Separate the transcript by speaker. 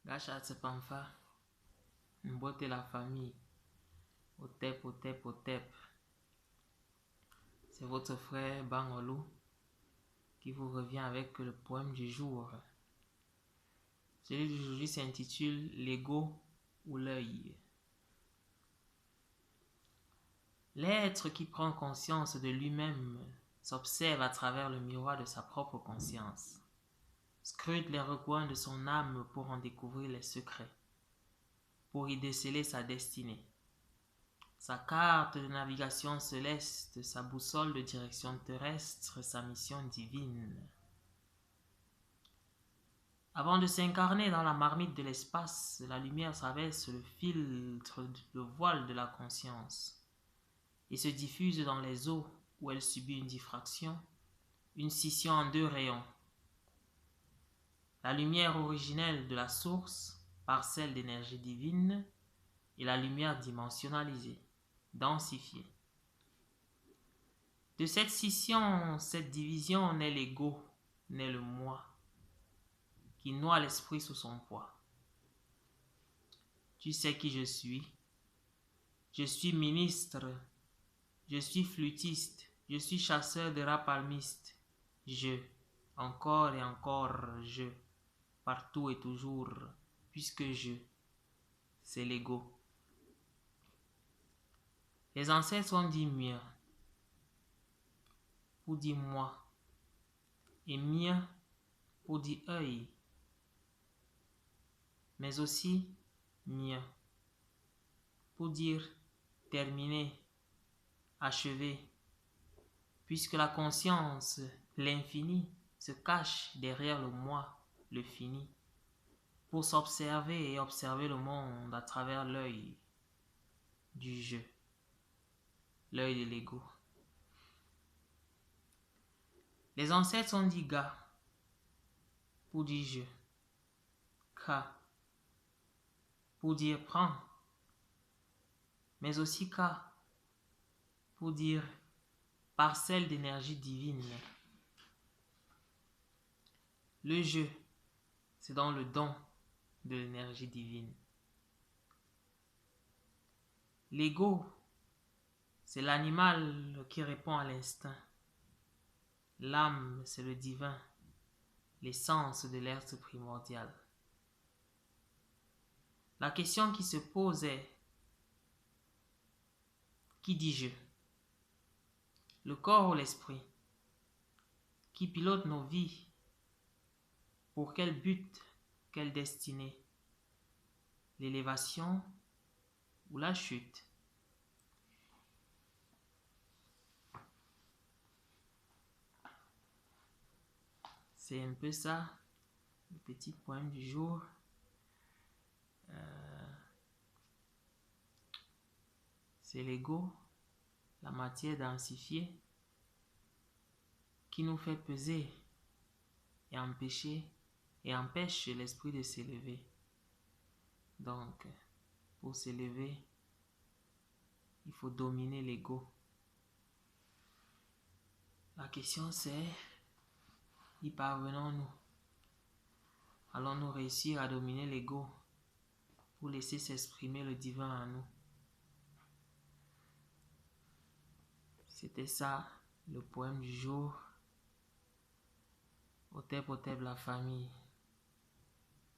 Speaker 1: Rachat Panfa, Mbote la famille, Otep, Otep, Otep. C'est votre frère Bangolou qui vous revient avec le poème du jour. Celui d'aujourd'hui s'intitule L'ego ou l'œil. L'être qui prend conscience de lui-même s'observe à travers le miroir de sa propre conscience, scrute les recoins de son âme pour en découvrir les secrets, pour y déceler sa destinée, sa carte de navigation céleste, sa boussole de direction terrestre, sa mission divine. Avant de s'incarner dans la marmite de l'espace, la lumière traverse le filtre, le voile de la conscience et se diffuse dans les eaux où elle subit une diffraction, une scission en deux rayons. La lumière originelle de la source, parcelle d'énergie divine, et la lumière dimensionnalisée, densifiée. De cette scission, cette division naît l'ego, naît le moi, qui noie l'esprit sous son poids. Tu sais qui je suis. Je suis ministre. Je suis flûtiste. Je suis chasseur de rats palmistes. Je, encore et encore je, partout et toujours, puisque je, c'est l'ego. Les ancêtres ont dit mieux, pour dire moi, et mieux pour dire œil, mais aussi mieux pour dire terminé, achevé, puisque la conscience, l'infini, se cache derrière le moi, le fini, pour s'observer et observer le monde à travers l'œil du je, l'œil de l'ego. Les ancêtres ont dit ga pour dire je, ka pour dire prends, mais aussi ka pour dire parcelle d'énergie divine. Le je, c'est dans le don de l'énergie divine. L'ego, c'est l'animal qui répond à l'instinct. L'âme, c'est le divin, l'essence de l'être primordial. La question qui se pose est, qui dit je? Le corps ou l'esprit? Qui pilote nos vies? Pour quel but? Quelle destinée? L'élévation ou la chute? C'est un peu ça, le petit poème du jour. C'est l'ego, la matière densifiée, qui nous fait peser et empêche l'esprit de s'élever. Donc, pour s'élever, il faut dominer l'ego. La question c'est, y parvenons-nous? Allons-nous réussir à dominer l'ego pour laisser s'exprimer le divin en nous? C'était ça, le poème du jour. Otep, Otep, la famille.